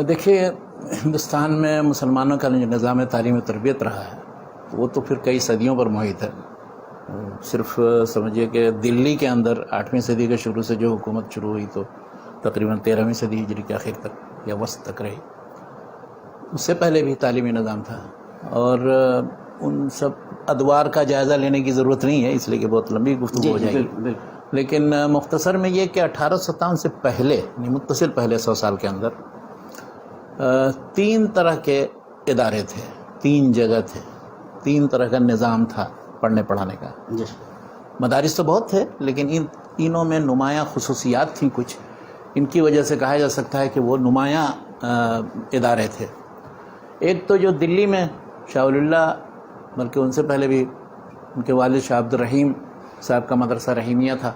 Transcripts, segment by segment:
دیکھیے، ہندوستان میں مسلمانوں کا جو نظام تعلیم و تربیت رہا ہے وہ تو پھر کئی صدیوں پر محیط ہے. صرف سمجھیے کہ دلی کے اندر 8ویں صدی کے شروع سے جو حکومت شروع ہوئی تو تقریباً 13ویں صدی ہجری کے آخر تک یا وسط تک رہی. اس سے پہلے بھی تعلیمی نظام تھا، اور ان سب ادوار کا جائزہ لینے کی ضرورت نہیں ہے، اس لیے کہ بہت لمبی گفتگو ہو جائے گی. لیکن مختصر میں یہ کہ 1857 سے پہلے، متصل پہلے 100 سال کے اندر 3 طرح کے ادارے تھے، 3 جگہ تھے، 3 طرح کا نظام تھا پڑھنے پڑھانے کا. مدارس تو بہت تھے، لیکن ان تینوں میں نمایاں خصوصیات تھیں کچھ. ان کی وجہ سے کہا جا سکتا ہے کہ وہ نمایاں ادارے تھے. ایک تو جو دلی میں شاہ ولی اللہ، بلکہ ان سے پہلے بھی ان کے والد شاہ عبد الرحیم صاحب کا مدرسہ رحیمیہ تھا،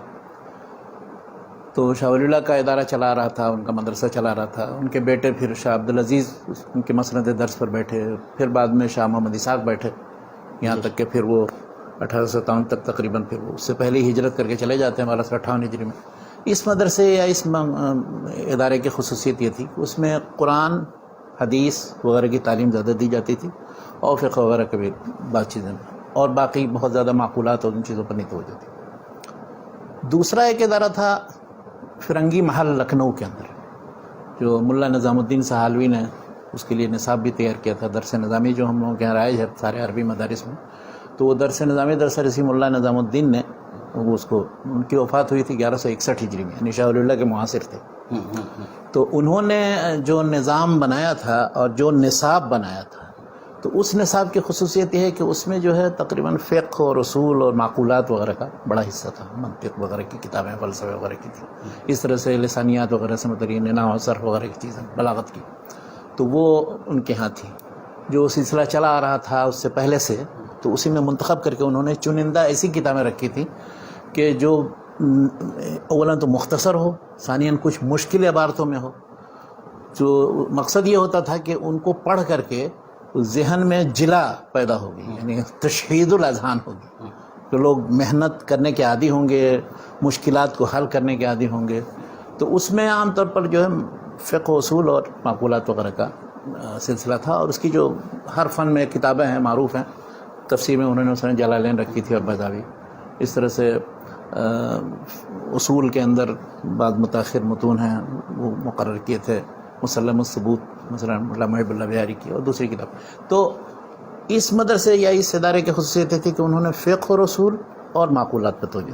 تو شاہ ولی اللہ کا ادارہ چلا رہا تھا، ان کا مدرسہ چلا رہا تھا. ان کے بیٹے پھر شاہ عبدالعزیز ان کے مسند درس پر بیٹھے، پھر بعد میں شاہ محمد اسحاق بیٹھے، یہاں تک کہ پھر وہ 1857 تک تقریباً، پھر وہ اس سے پہلے ہی ہجرت کر کے چلے جاتے ہیں 1258 ہجری میں. اس مدرسے یا اس ادارے کی خصوصیت یہ تھی کہ اس میں قرآن، حدیث وغیرہ کی تعلیم زیادہ دی جاتی تھی، اور فقہ وغیرہ کی بھی بات چیزیں، اور باقی بہت زیادہ معقولات اور ان چیزوں پر نہیں توجہ تھی. دوسرا ایک ادارہ تھا فرنگی محل لکھنؤ کے اندر، جو ملا نظام الدین سہالوی نے اس کے لیے نصاب بھی تیار کیا تھا. درس نظامی جو ہم لوگوں کے یہاں رائج ہے سارے عربی مدارس میں، تو وہ درس نظامی درس رسی ملا نظام الدین نے وہ اس کو، ان کی وفات ہوئی تھی 1161 ہجری میں، یعنی شاہ ولی اللہ کے معاصر تھے. تو انہوں نے جو نظام بنایا تھا اور جو نصاب بنایا تھا، تو اس نصاب کی خصوصیت یہ ہے کہ اس میں جو ہے تقریباً فقہ اور اصول اور معقولات وغیرہ کا بڑا حصہ تھا. منطق وغیرہ کی کتابیں، فلسفے وغیرہ کی تھی، اس طرح سے لسانیات وغیرہ سے متعلق نحو و صرف وغیرہ کی چیزیں، بلاغت کی، تو وہ ان کے ہاں تھی. جو سلسلہ چلا آ رہا تھا اس سے پہلے سے، تو اسی میں منتخب کر کے انہوں نے چنندہ ایسی کتابیں رکھی تھیں کہ جو اولاً تو مختصر ہو، ثانیاً کچھ مشکل عبارتوں میں ہو. جو مقصد یہ ہوتا تھا کہ ان کو پڑھ کر کے ذہن میں جلا پیدا ہوگی، یعنی تشہید الاذہان ہوگی، کہ لوگ محنت کرنے کے عادی ہوں گے، مشکلات کو حل کرنے کے عادی ہوں گے. تو اس میں عام طور پر جو ہے فقہ و اصول اور معقولات وغیرہ کا سلسلہ تھا. اور اس کی جو ہر فن میں کتابیں ہیں معروف ہیں، تفسیر میں انہوں نے جلالین رکھی تھی اور بیضاوی. اس طرح سے اصول کے اندر بعض متاخر متون ہیں وہ مقرر کیے تھے، مسلم الثبوت مثلا مولانا محب اللہ بہاری کی، اور دوسری کتاب. تو اس مدرسے یا اس ادارے کی خصوصیت تھی کہ انہوں نے فقہ اور اصول اور معقولات پر توجہ دی.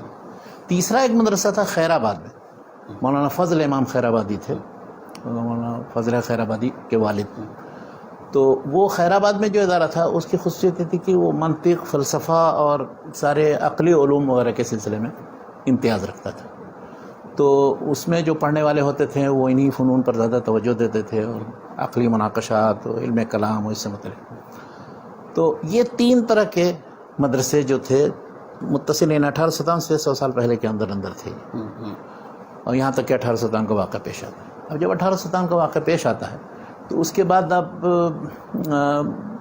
تیسرا ایک مدرسہ تھا خیر آباد میں، مولانا فضل امام خیر آبادی تھے، مولانا فضل خیر آبادی کے والد. تو وہ خیر آباد میں جو ادارہ تھا اس کی خصوصیت یہ تھی کہ وہ منطق، فلسفہ اور سارے عقلی علوم وغیرہ کے سلسلے میں امتیاز رکھتا تھا. تو اس میں جو پڑھنے والے ہوتے تھے وہ انہی فنون پر زیادہ توجہ دیتے تھے، اور عقلی مناقشات، علم کلام اور اس سے متعلق. تو یہ 3 طرح کے مدرسے جو تھے متصل 1857 سے 100 سال پہلے کے اندر تھے، اور یہاں تک کہ 1857 کا واقعہ پیش آتا ہے. اب جب 1857 کا واقعہ پیش آتا ہے تو اس کے بعد اب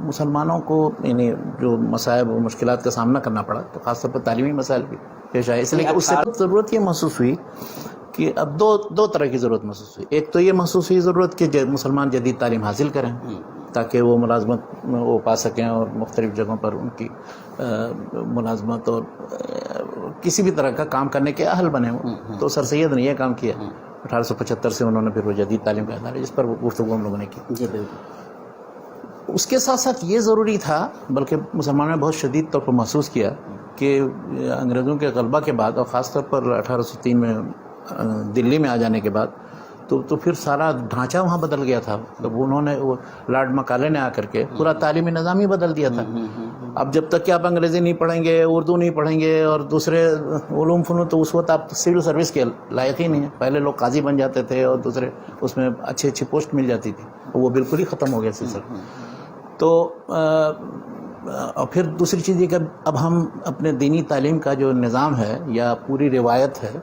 مسلمانوں کو یعنی جو مسائل و مشکلات کا سامنا کرنا پڑا، تو خاص طور پر تعلیمی مسائل بھی پیش آئے. اس لیے کہ اس سے ضرورت یہ محسوس ہوئی کہ اب دو طرح کی ضرورت محسوس ہوئی. ایک تو یہ محسوس ہوئی ضرورت کہ مسلمان جدید تعلیم حاصل کریں تاکہ وہ ملازمت وہ پا سکیں، اور مختلف جگہوں پر ان کی ملازمت اور کسی بھی طرح کا کام کرنے کے اہل بنے. تو سر سید نے یہ کام کیا 1875 سے، انہوں نے پھر وہ جدید تعلیم کا ادارہ، جس پر گفتگو ہم لوگوں نے کی. اس کے ساتھ ساتھ یہ ضروری تھا، بلکہ مسلمانوں نے بہت شدید طور پر محسوس کیا کہ انگریزوں کے غلبہ کے بعد، اور خاص طور پر 1803 میں دلی میں آ جانے کے بعد، تو پھر سارا ڈھانچہ وہاں بدل گیا تھا. مطلب انہوں نے، لارڈ مکالے نے آ کر کے پورا تعلیمی نظام ہی بدل دیا تھا. اب جب تک کہ آپ انگریزی نہیں پڑھیں گے، اردو نہیں پڑھیں گے اور دوسرے علوم فنون، تو اس وقت آپ سول سروس کے لائق ہی نہیں ہیں. پہلے لوگ قاضی بن جاتے تھے اور دوسرے اس میں اچھی پوسٹ مل جاتی تھی، وہ بالکل ہی ختم ہو گیا سلسلہ. تو اور پھر دوسری چیز یہ کہ اب ہم اپنے دینی تعلیم کا جو نظام ہے یا پوری روایت ہے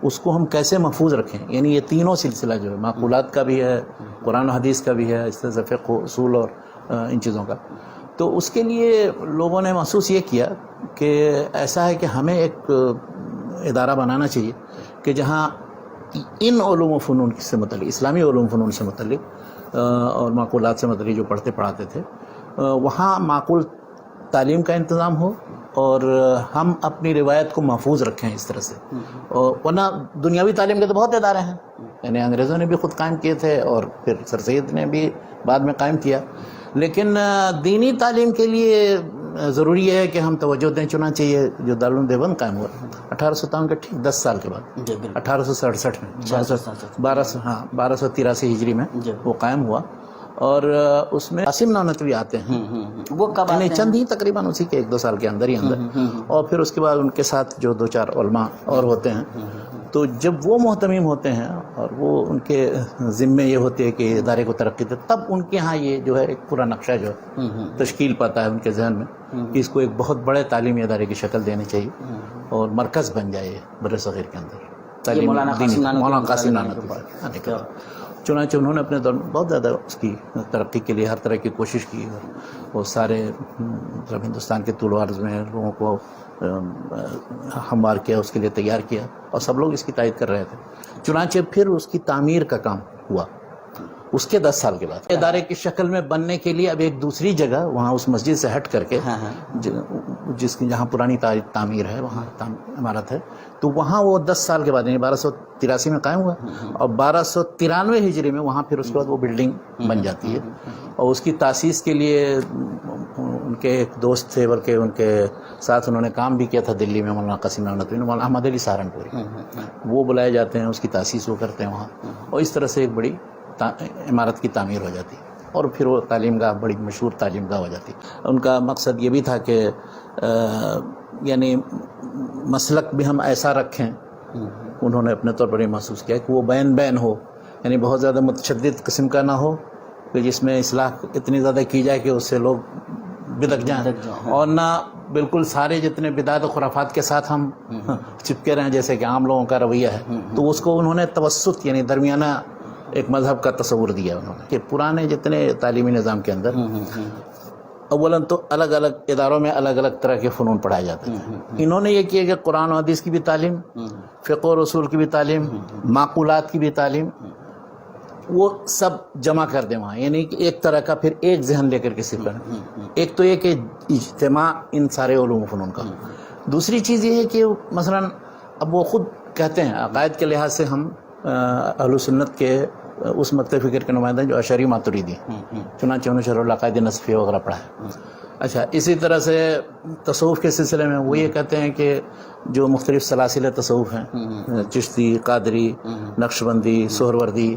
اس کو ہم کیسے محفوظ رکھیں. یعنی یہ تینوں سلسلہ جو ہے، معقولات کا بھی ہے، قرآن و حدیث کا بھی ہے، اس طرح سے فقہ و اصول اور ان چیزوں کا. تو اس کے لیے لوگوں نے محسوس یہ کیا کہ ایسا ہے کہ ہمیں ایک ادارہ بنانا چاہیے کہ جہاں ان علوم و فنون سے متعلق، اسلامی علوم و فنون سے متعلق اور معقولات سے متعلق جو پڑھتے پڑھاتے تھے، وہاں معقول تعلیم کا انتظام ہو اور ہم اپنی روایت کو محفوظ رکھیں اس طرح سے. ورنہ دنیاوی تعلیم کے تو بہت ادارے ہیں، یعنی انگریزوں نے بھی خود قائم کیے تھے اور پھر سر سید نے بھی بعد میں قائم کیا، لیکن دینی تعلیم کے لیے ضروری ہے کہ ہم توجہ دیں. چنانچہ یہ جو دارالعلوم دیوبند قائم ہوا 1857 کے ٹھیک 10 سال کے بعد، 1867 میں 1283 ہجری میں وہ قائم ہوا، اور اس میں قاسم نانوتوی آتے ہیں. وہ کب آتے ہیں؟ چند ہی تقریباً اسی کے 1-2 سال کے اندر ہی اندر، اور پھر اس کے بعد ان کے ساتھ جو 2-4 علماء اور ہوتے ہیں. تو جب وہ محتمیم ہوتے ہیں اور وہ ان کے ذمے یہ ہوتے ہے کہ ادارے کو ترقی دے، تب ان کے ہاں یہ جو ہے ایک پورا نقشہ جو ہے تشکیل پاتا ہے ان کے ذہن میں کہ اس کو ایک بہت بڑے تعلیمی ادارے کی شکل دینی چاہیے اور مرکز بن جائے بر صغیر کے اندر تعلیم. مولانا قاسم نانوتوی. چنانچہ انہوں نے اپنے دور میں بہت زیادہ اس کی ترقی کے لیے ہر طرح کی کوشش کی، اور وہ سارے ہندوستان کے طول و عرض میں لوگوں کو ہموار کیا، اس کے لیے تیار کیا، اور سب لوگ اس کی تائید کر رہے تھے. چنانچہ پھر اس کی تعمیر کا کام ہوا اس کے 10 سال کے بعد. ادارے کی شکل میں بننے کے لیے اب ایک دوسری جگہ وہاں اس مسجد سے ہٹ کر کے، جس کی جہاں پرانی تعمیر ہے وہاں عمارت ہے، تو وہاں وہ 10 سال کے بعد یعنی 1283 میں قائم ہوا، اور 1293 ہجری میں وہاں پھر اس کے بعد وہ بلڈنگ بن جاتی ہے. اور اس کی تاسیس کے لیے ان کے ایک دوست تھے، بلکہ ان کے ساتھ انہوں نے کام بھی کیا تھا دلی میں، مولانا قاسم نانوتوی، مولانا احمد علی سہارنپوری، وہ بلائے جاتے ہیں، اس کی تاسیس وہ کرتے ہیں وہاں، اور اس طرح سے ایک بڑی عمارت کی تعمیر ہو جاتی، اور پھر وہ تعلیم گاہ بڑی مشہور تعلیم گاہ ہو جاتی. ان کا مقصد یہ بھی تھا کہ یعنی مسلک بھی ہم ایسا رکھیں، انہوں نے اپنے طور پر یہ محسوس کیا کہ وہ بین ہو، یعنی بہت زیادہ متشدد قسم کا نہ ہو کہ جس میں اصلاح اتنی زیادہ کی جائے کہ اس سے لوگ بدک جائیں، اور نہ بالکل سارے جتنے بدعت و خرافات کے ساتھ ہم چپکے رہیں جیسے کہ عام لوگوں کا رویہ ہے. تو اس کو انہوں نے توسط یعنی درمیانہ ایک مذہب کا تصور دیا انہوں نے، کہ پرانے جتنے تعلیمی نظام کے اندر اولاً تو الگ الگ اداروں میں الگ الگ طرح کے فنون پڑھائے جاتے ہیں. انہوں نے یہ کیا کہ قرآن و حدیث کی بھی تعلیم، فقہ و رسول کی بھی تعلیم، معقولات کی بھی تعلیم، وہ سب جمع کر دیں وہاں، یعنی کہ ایک طرح کا پھر ایک ذہن لے کر کے سکھ کریں. ایک تو یہ کہ اجتماع ان سارے علوم و فنون کا. دوسری چیز یہ ہے کہ مثلاً اب وہ خود کہتے ہیں عقائد کے لحاظ سے ہم اہل سنت کے اس مکتب فکر کے نمائندہ جو اشعری ماتریدی، چنانچہ انہوں نے شرح العقائد نصفیہ وغیرہ پڑھا ہے. اچھا، اسی طرح سے تصوف کے سلسلے میں وہ یہ کہتے ہیں کہ جو مختلف سلاسل تصوف ہیں، چشتی، قادری، نقشبندی، سہروردی،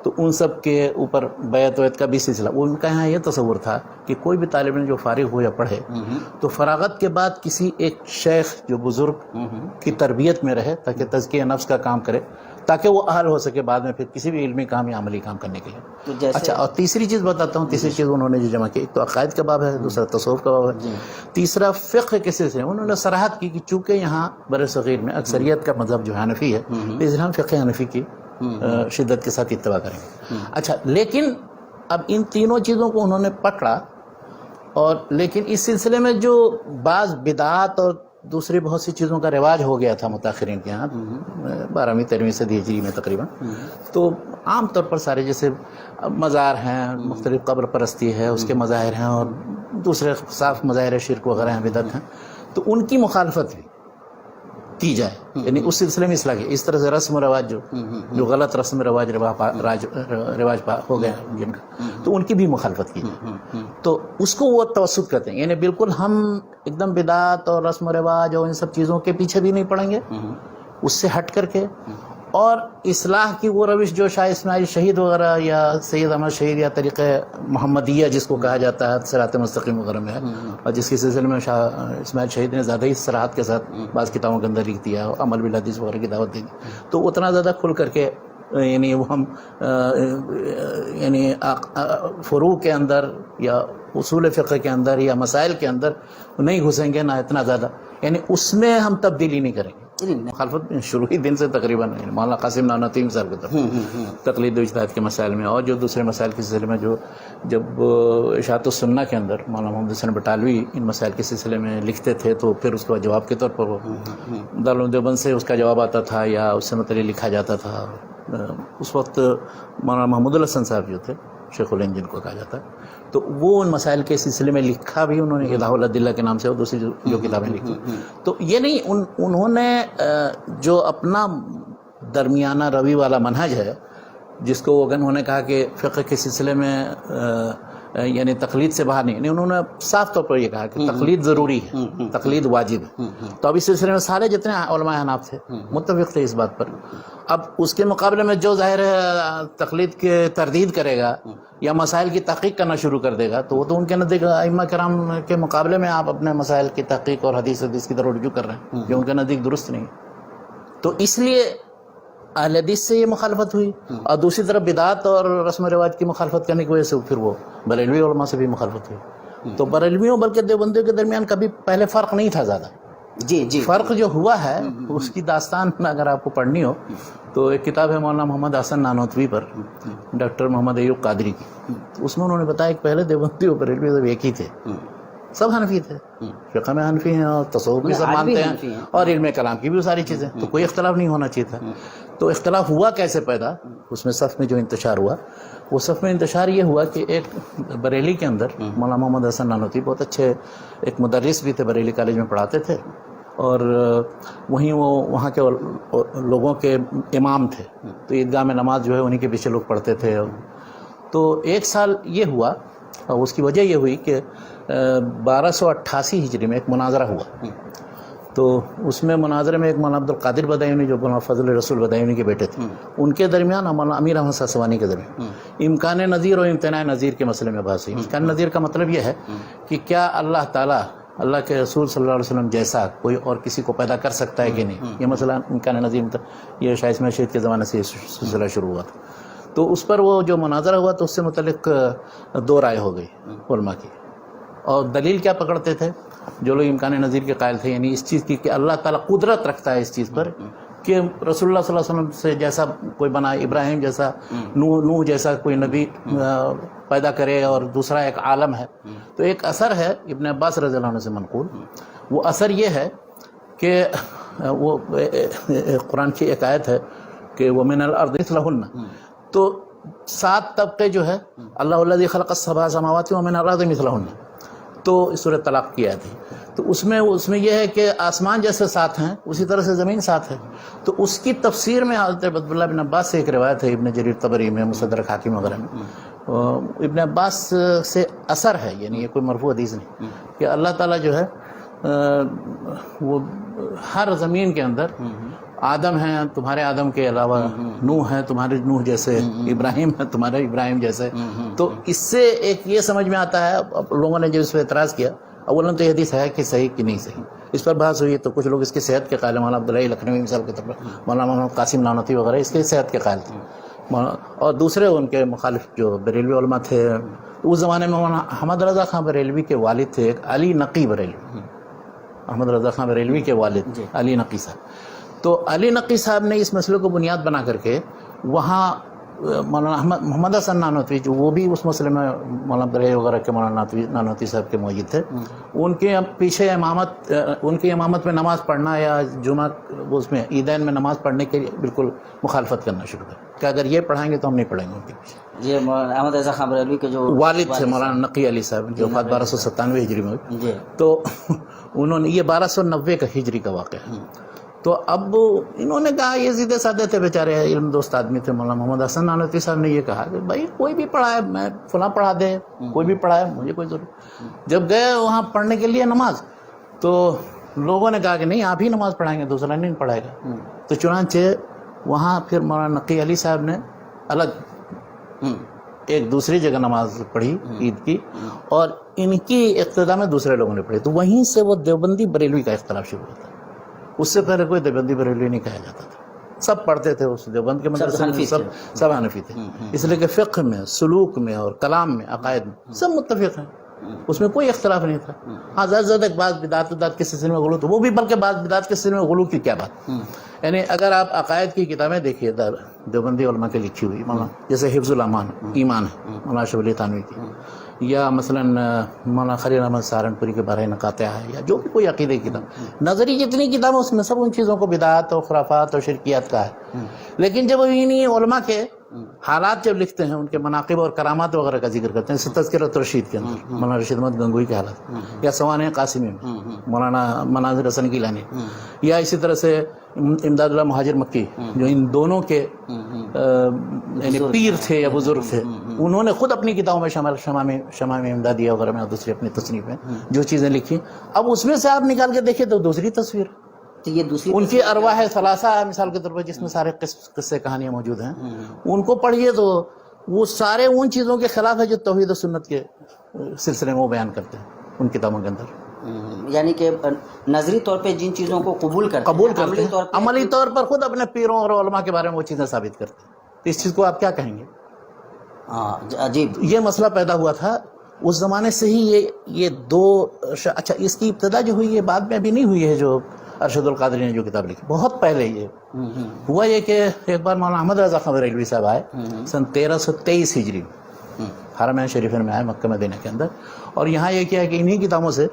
تو ان سب کے اوپر بیعت ویت کا بھی سلسلہ. ان کا یہاں یہ تصور تھا کہ کوئی بھی طالب علم جو فارغ ہو یا پڑھے تو فراغت کے بعد کسی ایک شیخ جو بزرگ کی تربیت میں رہے تاکہ تزکیہ نفس کا کام کرے، تاکہ وہ اہل ہو سکے بعد میں پھر کسی بھی علمی کام یا عملی کام کرنے کے لیے. اچھا، اور تیسری چیز بتاتا ہوں، تیسری چیز انہوں نے جو جمع کی، ایک تو عقائد کا باب ہے، دوسرا تصوف کا باب ہے، تیسرا فقہ کے سلسلے انہوں نے صراحت کی کہ چونکہ یہاں بر صغیر میں اکثریت کا مذہب جو حنفی ہے، اس لیے ہم فقہ حنفی کی شدت کے ساتھ اتباع کریں گے. اچھا، لیکن اب ان تینوں چیزوں کو انہوں نے پکڑا، اور لیکن اس سلسلے میں جو بعض بدعات اور دوسری بہت سی چیزوں کا رواج ہو گیا تھا متاخرین کے ہاں 12ویں 13ویں صدی ہجری میں تقریباً، تو عام طور پر سارے جیسے مزار ہیں، مختلف قبر پرستی ہے، اس کے مظاہر ہیں، اور دوسرے صاف مظاہر شرک وغیرہ ہیں، بدعت ہیں، تو ان کی مخالفت بھی کی جائے، یعنی اس سلسلے میں اصلاح کی. اس طرح سے رسم و رواج جو غلط رسم و رواج ہو گیا جن کا، تو ان کی بھی مخالفت کی جائے. تو اس کو وہ توسط کہتے ہیں، یعنی بالکل ہم ایک دم بدعت اور رسم و رواج اور ان سب چیزوں کے پیچھے بھی نہیں پڑیں گے، اس سے ہٹ کر کے، اور اصلاح کی وہ روش جو شاہ اسماعیل شہید وغیرہ یا سید احمد شہید یا طریقہ محمدیہ جس کو کہا جاتا ہے صراط مستقیم وغیرہ میں ہے، اور جس کے سلسلے میں شاہ اسماعیل شہید نے زیادہ ہی صراحت کے ساتھ بعض کتابوں کے اندر لکھ دیا، عمل بالحدیث وغیرہ کی دعوت دی، تو اتنا زیادہ کھل کر کے یعنی وہ ہم یعنی فروع کے اندر یا اصول فقہ کے اندر یا مسائل کے اندر نہیں گھسیں گے، نہ اتنا زیادہ، یعنی اس میں ہم تبدیلی نہیں کریں گے. مخالفت شروع ہی دن سے تقریباً مولانا قاسم نانوتوی مثال کے طور پر تقلید و اجتہاد کے مسائل میں، اور جو دوسرے مسائل کے سلسلے میں جو جب اشاعت السنہ کے اندر مولانا محمد حسین بٹالوی ان مسائل کے سلسلے میں لکھتے تھے تو پھر اس کا جواب کے طور پر وہ دارالعلوم دیوبند سے اس کا جواب آتا تھا یا اس سے متعلق لکھا جاتا تھا. اس وقت مولانا محمود الحسن صاحب جو تھے، شیخ الہند جن کو کہا جاتا ہے، تو وہ ان مسائل کے سلسلے میں لکھا بھی انہوں نے ایضاح الادلہ کے نام سے، اور دوسری جو کتابیں لکھی. تو یہ نہیں، انہوں نے جو اپنا درمیانہ روی والا منہج ہے، جس کو انہوں نے کہا کہ فقہ کے سلسلے میں یعنی تقلید سے باہر نہیں، انہوں نے صاف طور پر یہ کہا کہ تقلید ضروری ہے، تقلید واجب ہے. تو اب اس سلسلے میں سارے جتنے علماء احناف تھے متفق تھے اس بات پر. اب اس کے مقابلے میں جو ظاہر ہے تقلید کے تردید کرے گا یا مسائل کی تحقیق کرنا شروع کر دے گا، تو وہ تو ان کے نزدیک ائمہ کرام کے مقابلے میں آپ اپنے مسائل کی تحقیق اور حدیث کی طرف رجوع کر رہے ہیں، جو ان کے نزدیک درست نہیں. تو اس لیے اہل حدیث سے یہ مخالفت ہوئی، اور دوسری طرف بدعات اور رسم و رواج کی مخالفت کرنے کی وجہ سے پھر وہ بریلوی علماء سے بھی مخالفت ہوئی. تو بریلویوں بلکہ دیوبندیوں کے درمیان کبھی پہلے فرق نہیں تھا زیادہ. فرق جو ہوا ہے اس کی داستان اگر آپ کو پڑھنی ہو تو ایک کتاب ہے مولانا محمد حسن نانوتوی پر، ڈاکٹر محمد ایوب قادری کی. اس میں انہوں نے بتایا کہ پہلے دیوبندی اور بریلوی سب ایک ہی تھے، سب حنفی تھے، فقہ میں حنفی ہیں اور تصوف بھی سب مانتے ہیں، اور علم کلام کی بھی ساری چیزیں، تو کوئی اختلاف نہیں ہونا چاہیے تھا. تو اختلاف ہوا کیسے پیدا؟ اس میں صف میں جو انتشار ہوا، وہ صف میں انتشار یہ ہوا کہ ایک بریلی کے اندر مولانا محمد حسن نانوتوی بہت اچھے ایک مدرس بھی تھے، بریلی کالج میں پڑھاتے تھے، اور وہیں وہ وہاں کے لوگوں کے امام تھے. تو عیدگاہ میں نماز جو ہے انہی کے پیچھے لوگ پڑھتے تھے. تو ایک سال یہ ہوا، اور اس کی وجہ یہ ہوئی کہ 1288 ہجری میں ایک مناظرہ ہوا. تو اس میں مناظرے میں ایک مولانا عبد القادر بدایونی جو مولانا فضل رسول بدایونی کے بیٹے تھے، ان کے درمیان اور مولانا امیر احمد ساسوانی کے درمیان امکان نظیر اور امتناع نظیر کے مسئلے میں بحث ہوئی. امکان نظیر کا مطلب یہ ہے کہ کیا اللہ تعالیٰ اللہ کے رسول صلی اللہ علیہ وسلم جیسا کوئی اور کسی کو پیدا کر سکتا ہے کہ نہیں. یہ مسئلہ امکان نظیر یہ شاہ اسماعیل شہید کے زمانے سے یہ سلسلہ شروع ہوا تھا. تو اس پر وہ جو مناظرہ ہوا تو اس سے متعلق دو رائے ہو گئی علماء کی. اور دلیل کیا پکڑتے تھے جو لوگ امکان نظیر کے قائل تھے، یعنی اس چیز کی کہ اللہ تعالیٰ قدرت رکھتا ہے اس چیز پر کہ رسول اللہ صلی اللہ علیہ وسلم سے جیسا کوئی بنا، ابراہیم جیسا، نوح جیسا کوئی نبی پیدا کرے، اور دوسرا ایک عالم ہے. تو ایک اثر ہے ابن عباس رضی اللہ عنہ سے منقول، وہ اثر یہ ہے کہ وہ قرآن کی ایک آیت ہے کہ وَمِنَ الْأَرْضِ مِثْلَهُنَّ، تو 7 طبقے جو ہے اللہ الذی خلق السبع سماوات ومن الارض مثلہن، تو سورۃ طلاق کی آیت ہے. تو اس میں یہ ہے کہ آسمان جیسے 7 ہیں اسی طرح سے زمین 7 ہے. تو اس کی تفسیر میں حضرت عبداللہ بن عباس سے ایک روایت ہے ابن جریر طبری میں، مصدرک حاکم وغیرہ میں، ابن عباس سے اثر ہے، یعنی یہ کوئی مرفوع حدیث نہیں، کہ اللہ تعالیٰ جو ہے وہ ہر زمین کے اندر آدم ہیں تمہارے آدم کے علاوہ، نوح ہے تمہارے نوح جیسے، ابراہیم ہے تمہارے ابراہیم جیسے. تو اس سے ایک یہ سمجھ میں آتا ہے، لوگوں نے جو اس پہ اعتراض کیا، اولاً تو یہ حدیث ہے کہ صحیح کہ نہیں صحیح، اس پر بحث ہوئی. تو کچھ لوگ اس کی صحت کے قائل ہیں، مولانا عبداللہ لکھنوی مثال کے طور پر، مولانا محمد قاسم نانوتوی وغیرہ اس کی صحت کے قائل تھے، اور دوسرے ان کے مخالف جو بریلوی علماء تھے. اس زمانے میں مولانا احمد رضا خان بریلوی کے والد تھے، ایک علی نقی بریلوی، احمد رضا خان بریلوی کے والد علی نقی صاحب. تو علی نقی صاحب نے اس مسئلے کو بنیاد بنا کر کے وہاں مولانا محمد حسن نانوتوی جو وہ بھی اس مسئلے میں مولانا عبداللہ وغیرہ کے مولانا نانوتوی صاحب کے معید تھے، ان کے پیچھے ان کی امامت میں نماز پڑھنا یا جمعہ اس میں عیدین میں نماز پڑھنے کے لیے بالکل مخالفت کرنا شروع کر کہ اگر یہ پڑھائیں گے تو ہم نہیں پڑھیں گے ان کے پیچھے. یہ احمد رضا خان بریلوی کے جو والد تھے مولانا نقی علی صاحب جو وفات 1297 ہجری میں ہوئی. تو انہوں نے یہ 1290 کا ہجری کا واقعہ ہے. تو اب انہوں نے کہا، یہ سیدھے سادے تھے بیچارے، علم دوست آدمی تھے. مولانا محمد حسن نانوتوی صاحب نے یہ کہا کہ بھائی کوئی بھی پڑھائے، میں فلاں پڑھا دے، کوئی بھی پڑھائے، مجھے کوئی ضرورت. جب گئے وہاں پڑھنے کے لیے نماز، تو لوگوں نے کہا کہ نہیں آپ ہی نماز پڑھائیں گے، دوسرا نہیں پڑھائے گا. تو چنانچہ وہاں پھر مولانا نقی علی صاحب نے الگ ایک دوسری جگہ نماز پڑھی عید کی، اور ان کی اقتداء میں دوسرے لوگوں نے پڑھی. تو وہیں سے وہ دیوبندی بریلوی کا اختلاف شروع ہوتا. اس سے پہلے کوئی دیوبندی بریلوی نہیں کہا جاتا تھا، سب پڑھتے تھے اس دیوبند کے مدرسے میں، سب حنفی تھے. اس لیے کہ فقہ میں، سلوک میں اور کلام میں، عقائد میں سب متفق ہیں. اس میں کوئی اختلاف نہیں تھا. ہاں زیادہ زیادہ بعض بدعت کے سلسلے میں غلو تو وہ بھی، بلکہ بعض بدعت کے سلسلے میں غلو کی کیا بات. یعنی اگر آپ عقائد کی کتابیں دیکھیے دیوبندی علماء کی لکھی ہوئی، مولانا جیسے حفظ الامان ایمان ہے مولانا اشرف علی تھانوی کی، یا مثلا مولانا خلیل احمد سہارنپوری کے بارے نقاطع ہے، یا جو بھی کوئی عقیدے کی کتاب، نظری جتنی کتاب اس میں سب ان چیزوں کو بدعات اور خرافات اور شرکیات کا ہے. لیکن جب انہی علماء کے حالات جب لکھتے ہیں، ان کے مناقب اور کرامات وغیرہ کا ذکر کرتے ہیں، جیسے تذکرۃ الرشید کے اندر مولانا رشید احمد گنگوئی کے حالات، یا سوانح قاسمی میں مولانا مناظر حسن گیلانی، یا اسی طرح سے امداد اللہ مہاجر مکی جو ان دونوں کے یعنی پیر تھے یا بزرگ تھے، انہوں نے خود اپنی کتابوں میں شمام امدادیہ وغیرہ میں اور دوسری اپنی تصنیف میں جو چیزیں لکھی، اب اس میں سے آپ نکال کے دیکھیں تو دوسری تصویر، تو یہ دوسری ان کی ارواح ثلاثہ مثال کے طور پر جس میں سارے قصے کہانیاں موجود ہیں، ان کو پڑھیے تو وہ سارے ان چیزوں کے خلاف ہے جو توحید و سنت کے سلسلے میں وہ بیان کرتے ہیں ان کتابوں کے اندر. یعنی کہ نظری طور پہ جن چیزوں کو قبول کرتے ہیں، عملی طور پر خود اپنے پیروں اور علماء کے بارے میں وہ چیزیں ثابت کرتے ہیں. تو اس چیز کو آپ کیا کہیں گے؟ عجیب. یہ مسئلہ پیدا ہوا تھا اس زمانے سے ہی. یہ دو اچھا اس کی ابتدا جو ہوئی یہ بعد میں ابھی نہیں ہوئی ہے، جو ارشد القادری نے جو کتاب لکھی بہت پہلے یہ ہوا. یہ کہ ایک بار مولانا احمد رضا خان بریلوی صاحب آئے سن 1323 ہجری میں، حرمین شریفین میں آئے مکہ مدینہ کے اندر، اور یہاں یہ کیا کہ انہی کتابوں سے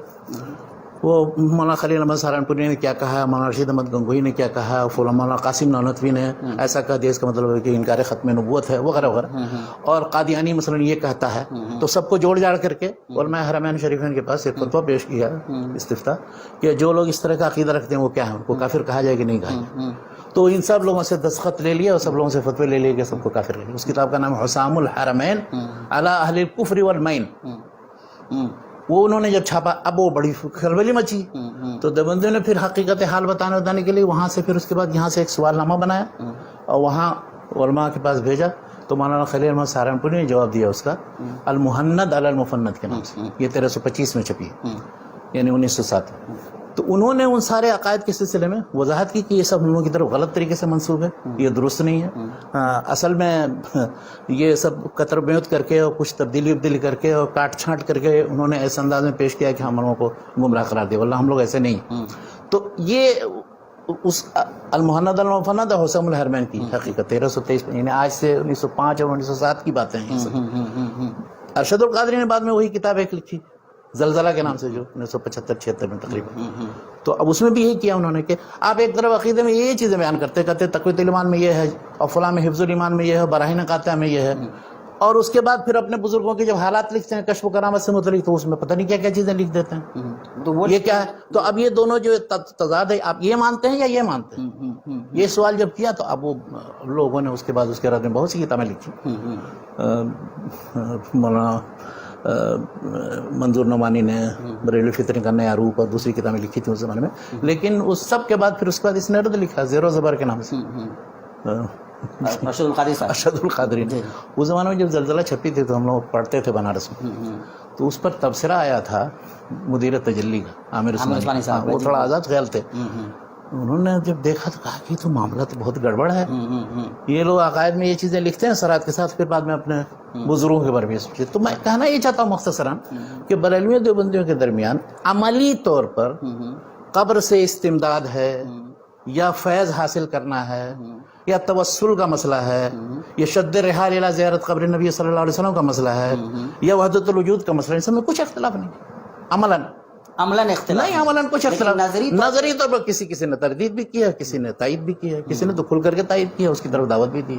وہ مولانا خلیل احمد سہارنپوری نے کیا کہا، مولانا رشید احمد گنگوئی نے کیا کہا، مولانا قاسم نانوتوی نے ایسا کہا دیا، اس کا مطلب ہے کہ انکار ختم نبوت ہے وغیرہ وغیرہ، اور قادیانی مثلا یہ کہتا ہے. تو سب کو جوڑ جاڑ کر کے علماء حرمین شریفین کے پاس ایک فتویٰ پیش کیا استفتاء کہ جو لوگ اس طرح کا عقیدہ رکھتے ہیں وہ کیا ہیں، ان کو کافر کہا جائے کہ نہیں کہا جائے. تو ان سب لوگوں سے دستخط لے لیا اور سب لوگوں سے فتوے لے لیے کہ سب کو کافر لے لیا. اس کتاب کا نام حسام الحرمین علی اہل الکفر والمین. وہ انہوں نے جب چھاپا اب وہ بڑی کھلبلی مچی. تو دیوبندیوں نے پھر حقیقت حال بتانے کے لیے وہاں سے پھر اس کے بعد یہاں سے ایک سوال نامہ بنایا اور وہاں علماء کے پاس بھیجا. تو مولانا خلیل احمد سہارنپوری نے جواب دیا اس کا المحند علی المفند کے نام سے. یہ 1325 میں چھپی ہے، یعنی 1907 میں. تو انہوں نے ان سارے عقائد کے سلسلے میں وضاحت کی کہ یہ سب ہم لوگوں کی طرف غلط طریقے سے منسوب ہے، یہ درست نہیں ہے. اصل میں یہ سب قطر بیوت کر کے اور کچھ تبدیلی کر کے اور کاٹ چھانٹ کر کے انہوں نے ایسے انداز میں پیش کیا کہ ہم لوگوں کو گمراہ قرار دیا. واللہ ہم لوگ ایسے نہیں. تو یہ اس المحند المفند حسام الحرمین کی حقیقت 1323 میں، یعنی آج سے 1905 اور 1907 کی باتیں ہیں. ارشد القادری نے بعد میں وہی کتاب ایک لکھی زلزلہ کے نام سے، جو 1975-76 میں تقریباً. تو اب اس میں بھی یہی کیا انہوں نے کہ آپ ایک طرف عقیدے میں یہ چیزیں بیان کرتے تقویت الایمان میں یہ ہے، اور فلاں میں حفظ الایمان میں یہ ہے، براہین قاطعہ میں یہ ہے، اور اس کے بعد پھر اپنے بزرگوں کے جب حالات لکھتے ہیں کشف و کرامت سے متعلق تو اس میں پتہ نہیں کیا کیا چیزیں لکھ دیتے ہیں. تو یہ کیا ہے؟ تو اب یہ دونوں جو تضاد ہے، آپ یہ مانتے ہیں یا یہ مانتے ہیں؟ یہ سوال جب کیا تو اب وہ لوگوں نے اس کے بعد اس کے رد میں بہت سی کتابیں لکھی. مولانا منظور نعمانی نے بریلوی فطری کا نیا روپ اور دوسری کتابیں لکھی تھیں اس زمانے میں. لیکن اس سب کے بعد پھر اس کے بعد اس نے رد لکھا زیر و زبر کے نام سے، ارشد القادری نے. اس زمانے میں جب زلزلہ چھپی تھی تو ہم لوگ پڑھتے تھے بنارس میں، تو اس پر تبصرہ آیا تھا مدیر تجلی کا عامر عثمانی صاحب. وہ تھوڑا آزاد خیال تھے. انہوں نے جب دیکھا تو کہا کہ تو معاملہ تو بہت گڑبڑ ہے، یہ لوگ عقائد میں یہ چیزیں لکھتے ہیں سرات کے ساتھ، پھر بعد میں اپنے بزرگوں کے بارے میں سوچتے. تو میں کہنا یہ چاہتا ہوں مختصراً کہ بریلوی دیوبندیوں کے درمیان عملی طور پر قبر سے استمداد ہے یا فیض حاصل کرنا ہے یا توسل کا مسئلہ ہے یا شد رحال الی زیارت قبر نبی صلی اللہ علیہ وسلم کا مسئلہ ہے یا وحدت الوجود کا مسئلہ ہے، اس میں کچھ اختلاف نہیں. عملاً اختلاف نہیں، عملاً کچھ اختلاف. نظری طور پر کسی نے تردید بھی کیا، کسی نے تائید بھی کیا، کسی نے تو کھل کر کے تائید کیا، اس کی طرف دعوت بھی دی.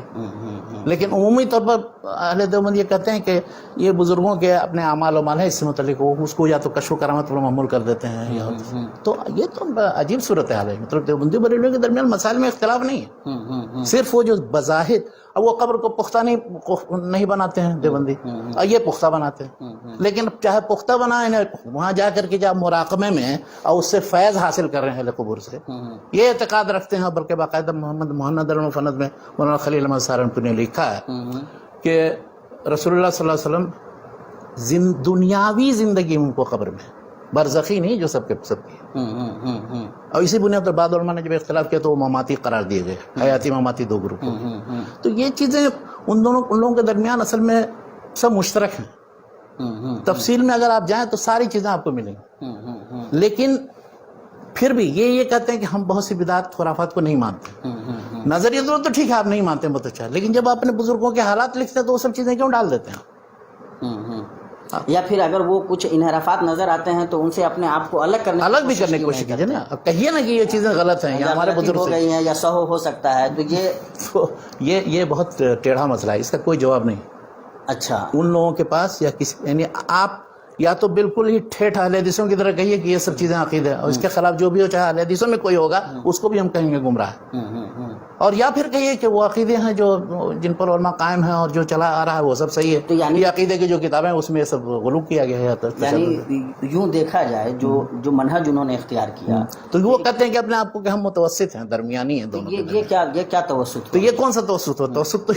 لیکن عمومی طور پر اہل دیوبند یہ کہتے ہیں کہ یہ بزرگوں کے اپنے اعمال و مال ہے، اس سے متعلق وہ اس کو یا تو کشف و کرامت پر معمول کر دیتے ہیں یا تو یہ تو عجیب صورت حال ہے. مطلب دیوبندی بریلویوں کے درمیان مسائل میں اختلاف نہیں ہے، صرف وہ جو بظاہر اب وہ قبر کو پختہ نہیں بناتے ہیں دیوبندی، اور یہ پختہ بناتے ہیں. لیکن چاہے پختہ بنائیں وہاں جا کر کے جب مراقبے میں اور اس سے فیض حاصل کر رہے ہیں اہل قبور سے، یہ اعتقاد رکھتے ہیں. بلکہ باقاعدہ محمد المفند میں مولانا خلیل احمد سہارنپوری نے لکھا ہے کہ رسول اللہ صلی اللہ علیہ وسلم دنیاوی زندگی ان کو قبر میں، برزخی نہیں جو سب کی. اور اسی بنیاد پر بعض علماء نے جب اختلاف کیا تو وہ مماتی قرار دیے گئے، حیاتی مماتی دو گروپ. تو یہ چیزیں ان لوگوں کے درمیان اصل میں سب مشترک ہیں. تفصیل میں اگر آپ جائیں تو ساری چیزیں آپ کو ملیں گی، لیکن پھر بھی یہ کہتے ہیں کہ ہم بہت سی بدعات خرافات کو نہیں مانتے. نظریہ تو ٹھیک ہے آپ نہیں مانتے بہت اچھا، لیکن جب آپ اپنے بزرگوں کے حالات لکھتے ہیں تو وہ سب چیزیں کیوں ڈال دیتے ہیں؟ یا پھر اگر وہ کچھ انحرافات نظر آتے ہیں تو ان سے اپنے آپ کو الگ بھی کرنے کی کوشش کیجیے نا. اب کہیے نا کہ یہ چیزیں غلط ہیں یا ہمارے بزرگ ہو گئی ہیں یا سہو ہو سکتا ہے، تو یہ بہت ٹیڑھا مسئلہ ہے، اس کا کوئی جواب نہیں. اچھا ان لوگوں کے پاس یا کسی، یعنی آپ یا تو بالکل ہی ٹھیٹھ اہل حدیثوں کی طرح کہیے کہ یہ سب چیزیں عقیدہ ہے، اور اس کے خلاف جو بھی ہو، چاہے اہل حدیثوں میں کوئی ہوگا اس کو بھی ہم کہیں گے گمراہ ہے، اور یا پھر کہیے کہ وہ عقیدے ہیں جو جن پر علماء قائم ہیں اور جو چلا آ رہا ہے وہ سب صحیح ہے. تو یعنی یہ عقیدے کی جو کتابیں ہیں اس میں یہ سب غلو کیا گیا ہے. یعنی یوں دیکھا جائے جو منہج انہوں نے اختیار کیا، تو وہ کہتے ہیں کہ اپنے آپ کو کہ ہم متوسط ہیں، درمیانی ہیں دونوں. یہ کیا توسط؟ تو یہ کون سا توسط ہو؟ توسط تو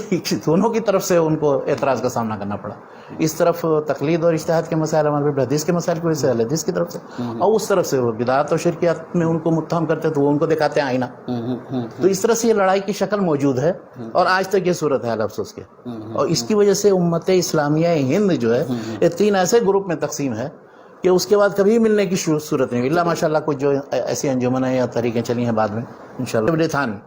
دونوں کی طرف سے ان کو اعتراض کا سامنا کرنا پڑا. اس طرف تقلید اور اجتہاد کے مسائل، ہمارے حدیث کے مسائل کی وجہ سے اہل حدیث کی طرف سے، اور اس طرف سے وہ بدعات اور شرکیات میں ان کو متہم کرتے تو وہ ان کو دکھاتے ہیں آئینہ. تو اس طرح سے یہ لڑائی کی شکل موجود ہے، اور آج تک یہ صورت ہے افسوس کے. اور اس کی وجہ سے امت اسلامیہ ہند جو ہے یہ 3 ایسے گروپ میں تقسیم ہے کہ اس کے بعد کبھی ملنے کی صورت نہیں. اللہ ماشاء اللہ کچھ جو ایسی انجمنیں یا طریقیں چلی ہیں بعد میں انشاءاللہ. تھان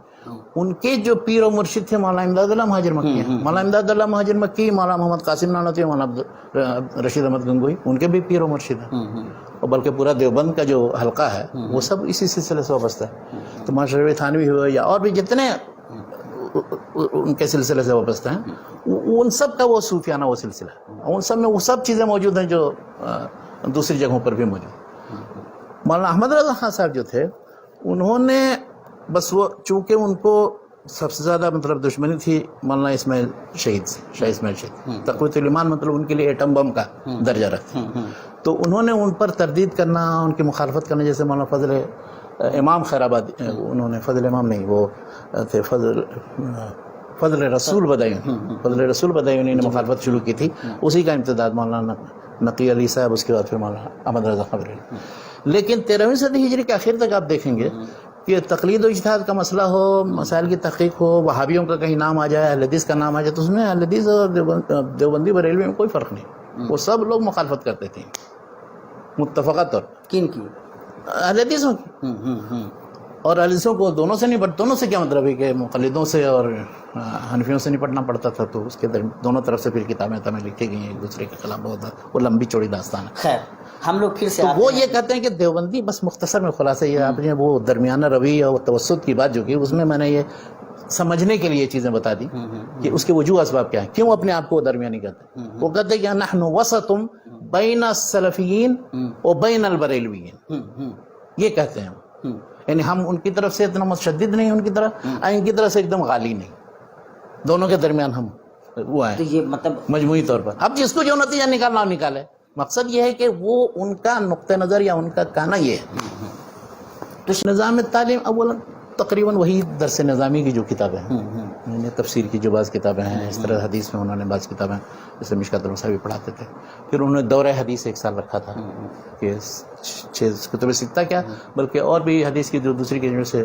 ان کے جو پیر و مرشد تھے مولانا امداد اللہ مہاجر مکی ہیں. مولانا امداد اللہ مہاجر مکی، مولانا محمد قاسم نانوتوی، مولانا رشید احمد گنگوئی، ان کے بھی پیر و مرشد ہیں. اور بلکہ پورا دیوبند کا جو حلقہ ہے وہ سب اسی سلسلے سے وابستہ ہے. تو ماشاء تھانوی ہوئے یا اور بھی جتنے ان کے سلسلے سے وابستہ ہیں، ان سب کا وہ صوفیانہ وہ سلسلہ ہے. ان سب میں وہ سب چیزیں موجود ہیں جو دوسری جگہوں پر بھی موجود. مولانا احمد رضا خان صاحب جو تھے، انہوں نے بس وہ چونکہ ان کو سب سے زیادہ مطلب دشمنی تھی مولانا اسماعیل شہید سے، شاہ اسماعیل شہید، تقویۃ الایمان مطلب ان کے لیے ایٹم بم کا درجہ رکھتے. تو انہوں نے ان پر تردید کرنا، ان کی مخالفت کرنا، جیسے مولانا فضل امام خیر آبادی، انہوں نے فضل امام نہیں، وہ تھے فضل رسول بدایوں نے مخالفت شروع کی تھی. اسی کا امتداد مولانا نقی علی صاحب، اس کے بعد پھر مولانا احمد رضا خان. لیکن 13ویں صدی ہجری کے آخر تک آپ دیکھیں گے کہ تقلید و اجتہاد کا مسئلہ ہو، مسائل کی تحقیق ہو، وہابیوں کا کہیں نام آ جائے، اہل حدیث کا نام آ جائے، تو اس میں اہل حدیث اور دیوبندی بریلوی میں کوئی فرق نہیں. وہ سب لوگ مخالفت کرتے تھے متفقہ طور. کن کی؟ اہل حدیثوں کی. اور اہل حدیثوں کو دونوں سے نہیں، دونوں سے کیا مطلب ہے کہ مقلدوں سے اور حنفیوں سے نپٹنا پڑتا تھا. تو اس کے دونوں طرف سے پھر کتابیں لکھی گئی ہیں ایک دوسرے کے خلاف. بہت وہ لمبی چوڑی داستان ہے. خیر ہم لوگ پھر سے تو وہ یہ کہتے ہیں کہ دیوبندی، بس مختصر میں خلاصہ یہ آپ نے وہ درمیانہ روی اور توسط کی بات جو کی، اس میں نے یہ سمجھنے کے لیے یہ چیزیں بتا دی کہ اس کے وجوہ اسباب کیا ہیں، کیوں اپنے آپ کو درمیانی کہتے ہیں. وہ کہتے ہیں کہ نحن وسط بین السلفیین و بین البریلویین، یہ کہتے ہیں. یعنی ہم ان کی طرف سے اتنا متشدد نہیں، ان کی طرف، ان کی طرف سے ایک دم غالی نہیں، دونوں کے درمیان ہم وہ ہیں. تو یہ مطلب مجموعی طور پر اب جس کو جو نتیجہ نکالنا نکالے. مقصد یہ ہے کہ وہ ان کا نقطہ نظر یا ان کا کہنا یہ ہے. تو نظام تعلیم اولا تقریباً وہی درس نظامی کی جو کتابیں ہیں، یعنی تفسیر کی جو بعض کتابیں ہیں، اس طرح حدیث میں انہوں نے بعض کتابیں جیسے مشکات المصابیح بھی پڑھاتے تھے. پھر انہوں نے دورہ حدیث 1 سال رکھا تھا کہ 6 کتب ستہ کیا بلکہ اور بھی حدیث کی جو دوسری کی جیسے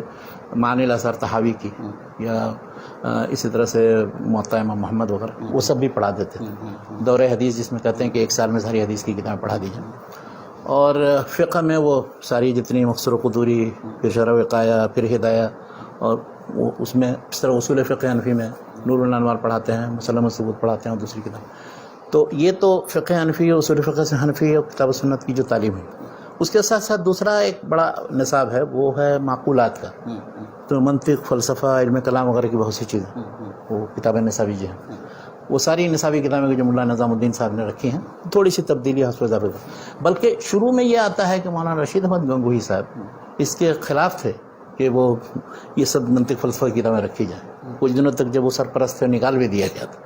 معنی الاثار تحاوی کی یا اسی طرح سے موطا امام محمد وغیرہ، وہ سب بھی پڑھا دیتے تھے. دورہ حدیث جس میں کہتے ہیں کہ 1 سال میں ساری حدیث کی کتابیں پڑھا دی جائیں. اور فقہ میں وہ ساری جتنی مختصر و قدوری، پھر شرح وقایہ، پھر ہدایہ، اور وہ اس میں اس طرح اصول فقہ حنفی میں نور الانوار پڑھاتے ہیں، مسلم الثبوت پڑھاتے ہیں اور دوسری کتاب. تو یہ تو فقہ حنفی اور اصول فقہ سے حنفی اور کتاب و سنت کی جو تعلیم ہے. اس کے ساتھ ساتھ دوسرا ایک بڑا نصاب ہے، وہ ہے معقولات کا. تو منطق، فلسفہ، علم کلام وغیرہ کی بہت سی چیزیں، وہ کتابیں نصابی جو ہیں، وہ ساری نصابی کتابیں جو مولانا نظام الدین صاحب نے رکھی ہیں. تھوڑی سی تبدیلی حسب اضافے کا، بلکہ شروع میں یہ آتا ہے کہ مولانا رشید احمد گنگوہی صاحب اس کے خلاف تھے کہ وہ یہ سب منطق فلسفہ کی کتابیں رکھی جائیں. کچھ دنوں تک جب وہ سرپرست تھے نکال بھی دیا گیا تھا،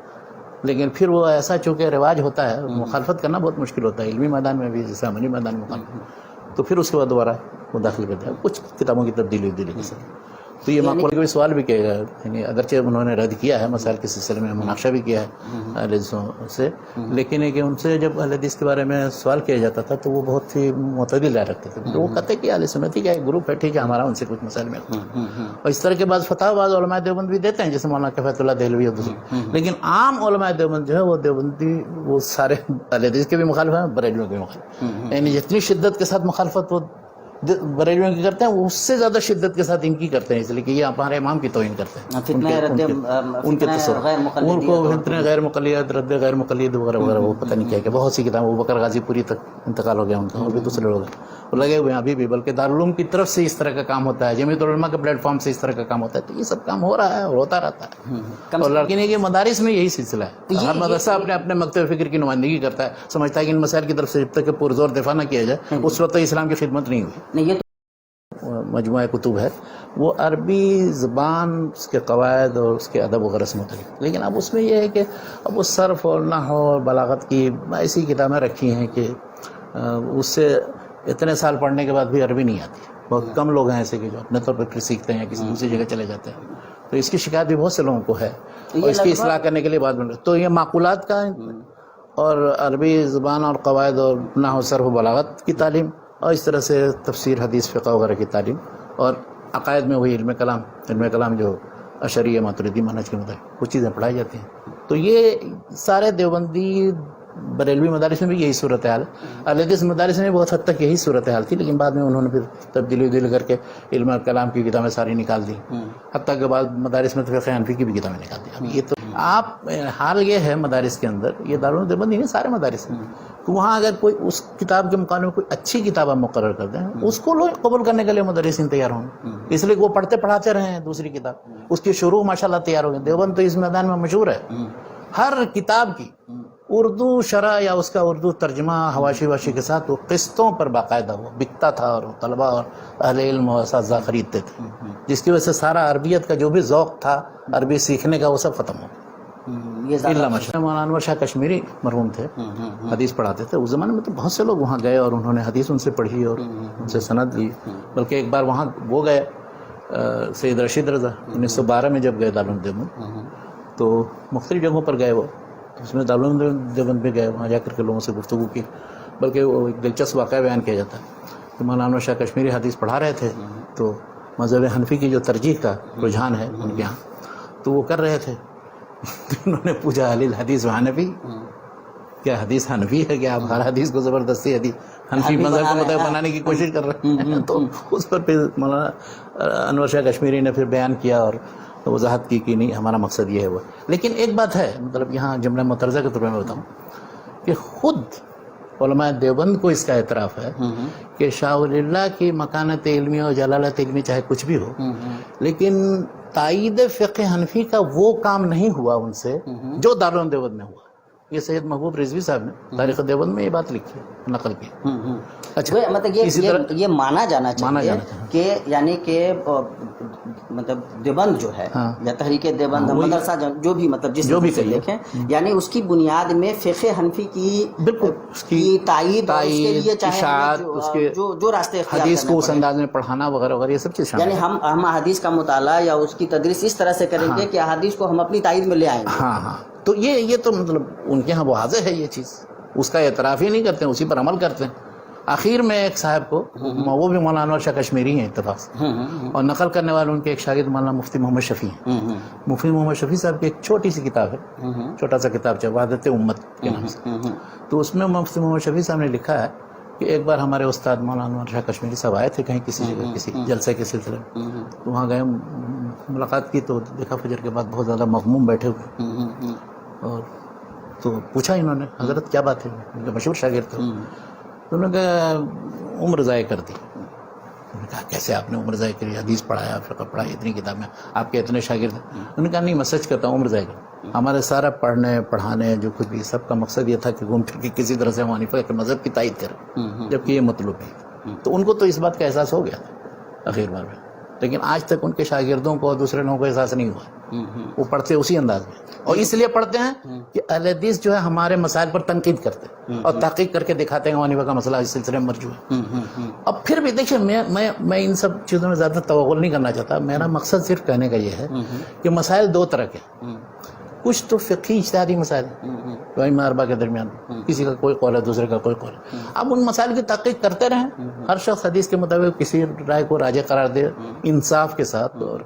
لیکن پھر وہ ایسا چونکہ رواج ہوتا ہے، مخالفت کرنا بہت مشکل ہوتا ہے علمی میدان میں بھی جیسے عملی میدان میں مخالفت. تو پھر اس کے بعد دوبارہ وہ داخل کرتے ہیں کچھ کتابوں کی تبدیلی کے ساتھ. تو یہ معقول کوئی سوال بھی کہے گا، یعنی اگرچہ انہوں نے رد کیا ہے مسائل کے سلسلے میں، مناقشہ بھی کیا ہے اہل حدیثوں سے، لیکن ہے کہ ان سے جب اہل حدیث کے بارے میں سوال کیا جاتا تھا تو وہ بہت ہی معتدل رائے رکھتے تھے. تو وہ کہتے کہ اہل سنتی کا ایک گروپ ہے، ٹھیک ہے، ہمارا ان سے کچھ مسائل میں. اور اس طرح کے بعض فتح بعض علماء دیوبند بھی دیتے ہیں، جیسے مولانا کفایت اللہ دہلوی اور دوسرے. لیکن عام علماء دیوبند جو ہے وہ دیوبندی، وہ سارے اہل حدیث کے بھی مخالف ہیں، بریلویوں کے بھی مخالف. یعنی جتنی شدت کے ساتھ مخالفت وہ بریلویوں کی کرتے ہیں، وہ اس سے زیادہ شدت کے ساتھ ان کی کرتے ہیں، اس لیے کہ یہ ہمارے امام کی توہین کرتے ہیں. ان کے تصور، ان کو فتنہ غیر مقلد، رد غیر مقلد وغیرہ وغیرہ، وہ پتہ نہیں کیا کہ بہت سی کتابیں. ابو بکر غازی پوری تک انتقال ہو گیا ان کا، اور بھی دوسرے لوگ وہ لگے ہوئے ہیں ابھی بھی. بلکہ دارالعلوم کی طرف سے اس طرح کا کام ہوتا ہے، جمعیت العلماء کے پلیٹ فارم سے اس طرح کا کام ہوتا ہے. تو یہ سب کام ہو رہا ہے اور ہوتا رہتا ہے. اور لیکن یہ مدارس میں یہی سلسلہ ہے، ہر مدرسہ اپنے اپنے مکتب فکر کی نمائندگی کرتا ہے، سمجھتا ہے کہ ان مسائل کی طرف سے جب تک پرزور دفاع نہ کیا جائے اس وقت اسلام کی خدمت نہیں ہوئی. مجموعہ کتب ہے وہ عربی زبان، اس کے قواعد اور اس کے ادب وغیرہ سے متعلق. لیکن اب اس میں یہ ہے کہ اب وہ صرف اور نحو اور بلاغت کی ایسی کتابیں رکھی ہیں کہ اس سے اتنے سال پڑھنے کے بعد بھی عربی نہیں آتی. بہت کم لوگ ہیں ایسے کہ جو اپنے طور پر پھر سیکھتے ہیں یا کسی دوسری جگہ چلے جاتے ہیں. تو اس کی شکایت بھی بہت سے لوگوں کو ہے، اور اس کی اصلاح کرنے کے لیے بات بن رہی. تو یہ معقولات کا اور عربی زبان اور قواعد اور نحو صرف و بلاغت کی تعلیم، اور اس طرح سے تفسیر، حدیث، فقہ وغیرہ کی تعلیم، اور عقائد میں وہی علم کلام جو اشعری ماتریدی منہج کے مطابق وہ چیزیں پڑھائی جاتی ہیں. تو یہ سارے دیوبندی بریلوی مدارس میں بھی یہی صورتحال ہے. اہل حدیث مدارس میں بہت حد تک یہی صورتحال تھی، لیکن بعد میں انہوں نے پھر تبدیلی کر کے علم کلام کی کتابیں ساری نکال دی، حتیٰ کہ بعد مدارس میں فقہ حنفی کی بھی کتابیں نکال دی. اب یہ تو آپ حال یہ ہے مدارس کے اندر، یہ دارالعلوم دیوبند نہیں، سارے مدارس ہیں، کہ وہاں اگر کوئی اس کتاب کے مقابلے میں کوئی اچھی کتاب آپ مقرر کر دیں، اس کو لوگ قبول کرنے کے لیے مدرسین تیار ہوں گے، اس لیے کہ وہ پڑھتے پڑھاتے رہے ہیں دوسری کتاب، اس کی شروع ماشاءاللہ تیار ہو گئے. دیوبند تو اس میدان میں مشہور ہے، ہر کتاب کی اردو شرح یا اس کا اردو ترجمہ حواشی واشی کے ساتھ وہ قسطوں پر باقاعدہ وہ بکتا تھا، اور طلباء اور اہل علم و اساتذہ خریدتے تھے، جس کی وجہ سے سارا عربیت کا جو بھی ذوق تھا عربی سیکھنے کا وہ سب ختم ہو گیا. مولانا انور شاہ کشمیری مرحوم تھے، حدیث پڑھاتے تھے. اس زمانے میں تو بہت سے لوگ وہاں گئے اور انہوں نے حدیث ان سے پڑھی اور ان سے سند لی. بلکہ ایک بار وہاں وہ گئے سید رشید رضا 1912 میں جب گئے دارالعلوم دیوبند، تو مختلف جگہوں پر گئے وہ، اس میں دارالعلوم دیوبند بھی گئے، وہاں جا کر کے لوگوں سے گفتگو کی. بلکہ وہ ایک دلچسپ واقعہ بیان کیا جاتا ہے کہ مولانا انور شاہ کشمیری حدیث پڑھا رہے تھے، تو مذہب حنفی کی جو ترجیح کا رجحان ہے ان کے یہاں، تو وہ کر رہے تھے. انہوں نے پوچھا اہل الحدیث و حنفی، کیا حدیث حنفی ہے؟ کہ آپ ہر حدیث کو زبردستی حنفی مذہب کو مطابق بنانے کی کوشش کر رہے ہیں؟ تو اس پر پھر مولانا انور شاہ کشمیری نے پھر بیان کیا اور وضاحت کی کہ نہیں، ہمارا مقصد یہ ہے وہ. لیکن ایک بات ہے، مطلب یہاں جملہ مترجہ کے طور پر میں بتاؤں کہ خود علماء دیوبند کو اس کا اعتراف ہے کہ شاہ ولی اللہ کی مکانت علمی اور جلالت علمی چاہے کچھ بھی ہو، لیکن تائید فقہ حنفی کا وہ کام نہیں ہوا ان سے جو دارالعلوم دیوبند میں ہوا. یہ سید محبوب رضوی صاحب نے تاریخ دیوبند میں یہ بات لکھی ہے، نقل کی. اچھا، مطلب یہ مانا جانا چاہیے کہ یعنی کہ مطلب دیوبند جو ہے یا تحریک دیوبند مدرسہ جو بھی مطلب جس جو بھی دیکھیں، یعنی اس کی بنیاد میں فقہ حنفی کی تائید، اس کے لیے چاہے جو راستے حدیث کو اس انداز میں پڑھانا وغیرہ وغیرہ یہ سب چیز شامل ہے. یعنی ہم حدیث کا مطالعہ یا اس کی تدریس اس طرح سے کریں گے کہ حدیث کو ہم اپنی تائید میں لے آئیں گے. ہاں، تو یہ تو مطلب ان کے ہاں واضح ہے یہ چیز، اس کا اعتراف ہی نہیں کرتے ہیں، اسی پر عمل کرتے ہیں. آخر میں ایک صاحب کو، وہ بھی مولانا انور شاہ کشمیری ہیں اتفاق سے، اور نقل کرنے والے ان کے ایک شاگرد مولانا مفتی محمد شفیع ہیں. مفتی محمد شفیع صاحب کی ایک چھوٹی سی کتاب ہے، چھوٹا سا کتاب ہے وحدت امت کے نام سے. تو اس میں مفتی محمد شفیع صاحب نے لکھا ہے کہ ایک بار ہمارے استاد مولانا انور شاہ کشمیری صاحب آئے تھے کہیں کسی جگہ کسی جلسے کے سلسلے میں، تو وہاں گئے، ملاقات کی تو دیکھا فجر کے بعد بہت زیادہ مغموم بیٹھے ہوئے، اور تو پوچھا انہوں نے حضرت کیا بات ہے، ان کے مشہور شاگرد تھے. تو انہوں نے کہا عمر ضائع کر دی. انہوں نے کہا کیسے آپ نے عمر ضائع کری، حدیث پڑھایا، فقہ پڑھایا، اتنی کتابیں، آپ کے اتنے شاگرد ہیں. انہوں نے کہا نہیں، میں سچ کہتا ہوں عمر ضائع کر. ہمارے سارا پڑھنے پڑھانے جو کچھ بھی سب کا مقصد یہ تھا کہ گھوم پھر کے کسی طرح سے حنیفہ کے مذہب کی تائید کریں، جبکہ یہ مطلوب ہے. تو ان کو تو اس بات کا احساس ہو گیا تھا آخر بار میں. لیکن آج تک ان کے شاگردوں کو اور دوسرے لوگوں کو احساس نہیں ہوا. وہ پڑھتے اسی انداز میں, اور اس لیے پڑھتے ہیں کہ اہل حدیث جو ہے ہمارے مسائل پر تنقید کرتے ہیں اور تحقیق کر کے دکھاتے ہیں حنیفہ کا مسئلہ اس سلسلے میں مرجوع ہے. اب پھر بھی دیکھیے میں ان سب چیزوں میں زیادہ توغل نہیں کرنا چاہتا. میرا مقصد صرف کہنے کا یہ ہے کہ مسائل دو طرح کے, کچھ تو فقہی اجتہادی مسائل جو ائمہ اربعہ کے درمیان کسی کا کوئی قول ہے دوسرے کا کوئی قول ہے. اب ان مسائل کی تحقیق کرتے رہیں, ہر شخص حدیث کے مطابق کسی رائے کو راجح قرار دے انصاف کے ساتھ اور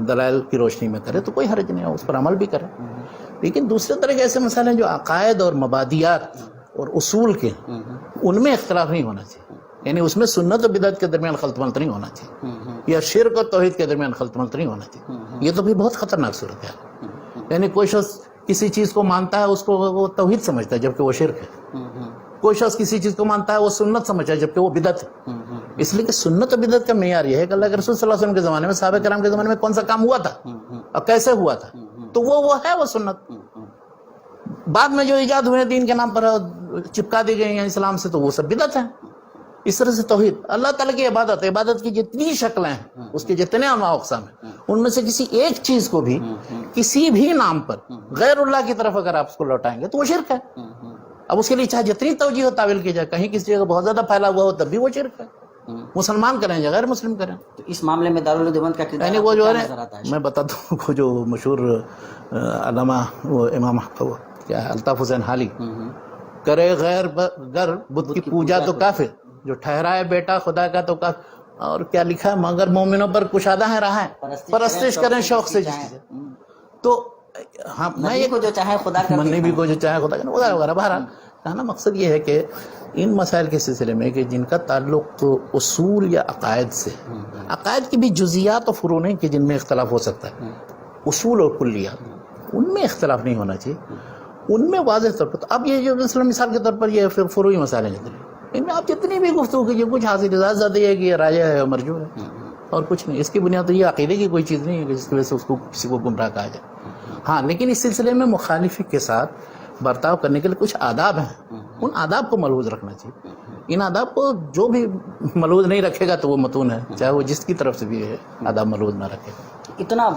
دلائل کی روشنی میں کرے تو کوئی حرج نہیں ہے, اس پر عمل بھی کرے. لیکن دوسرے طرح کے ایسے مسائل ہیں جو عقائد اور مبادیات اور اصول کے, ان میں اختلاف نہیں ہونا چاہیے. یعنی اس میں سنت و بدعت کے درمیان خلط ملط نہیں ہونا چاہیے, یا شرک اور توحید کے درمیان خلط ملط نہیں ہونا چاہیے. یہ تو بھی بہت خطرناک صورت ہے. یعنی کوئی شخص کسی چیز کو مانتا ہے, اس کو وہ توحید سمجھتا ہے جبکہ وہ شرک ہے. کوئی شخص کسی چیز کو مانتا ہے وہ سنت سمجھتا ہے جبکہ وہ بدعت ہے. اس لیے کہ سنت و بدعت کا معیار یہ ہے کہ اللہ کے رسول صلی اللہ علیہ وسلم کے زمانے میں, صحابہ کرام کے زمانے میں کون سا کام ہوا تھا اور کیسے ہوا تھا, تو وہ ہے وہ سنت. بعد میں جو ایجاد ہوئے دین کے نام پر چپکا دی گئی ہیں اسلام سے, تو وہ سب بدعت ہیں. اس طرح سے توحید اللہ تعالیٰ کی عبادت, عبادت کی جتنی شکلیں ہیں, اس کے جتنے انواع اقسام ہیں, ان میں سے کسی ایک چیز کو بھی کسی بھی نام پر غیر اللہ کی طرف اگر آپ اس کو لوٹائیں گے تو وہ شرک ہے. اب اس کے لیے چاہے جتنی توجیہ و تعویل کی جائے, کہیں کسی جگہ بہت زیادہ پھیلا ہوا ہو تب بھی وہ شرک ہے. مسلمان کریں یا غیر مسلم کریں. تو اس معاملے میں دارالعلوم دیوبند کا کردار یعنی وہ جو ہے, میں بتاتا ہوں, وہ جو مشہور علامہ وہ امام کیا ہے الطاف حسین حالی, کرے غیر گر بدھ کی پوجا تو کافر, جو ٹھہرائے بیٹا خدا کا تو کافر. اور کیا لکھا ہے, مگر مومنوں پر کشادہ ہے راہ ہے, پرستش کریں شوق سے. تو ہاں میں کو جو چاہے خدا کر, منی بھی کو جو چاہے خدا کرے وغیرہ. بہرحال کہنا مقصد یہ ہے کہ ان مسائل کے سلسلے میں کہ جن کا تعلق تو اصول یا عقائد سے, عقائد کی بھی جزیات و فروع نہیں کہ جن میں اختلاف ہو سکتا ہے, اصول اور کلیات ان میں اختلاف نہیں ہونا چاہیے. ان میں واضح طور پر, اب یہ جو مثال کے طور پر یہ فروعی مسائل ہیں, ان میں آپ جتنی بھی گفتگو کیجیے کچھ حاصل اجازت زیادہ یہ ہے کہ یہ راجہ ہے اور مرجوع ہے اور کچھ نہیں. اس کی بنیاد تو یہ عقیدے کی کوئی چیز نہیں ہے کہ جس کی وجہ سے اس کو کسی کو گمراہ کہا جائے. ہاں لیکن اس سلسلے میں مخالفی کے ساتھ برتاؤ کرنے کے لیے کچھ آداب ہیں, ان آداب کو ملحوظ رکھنا چاہیے. ان آداب کو جو بھی ملحوظ نہیں رکھے گا تو وہ متون ہے, چاہے وہ جس کی طرف سے بھی ہے آداب ملحوظ نہ رکھے. اتنا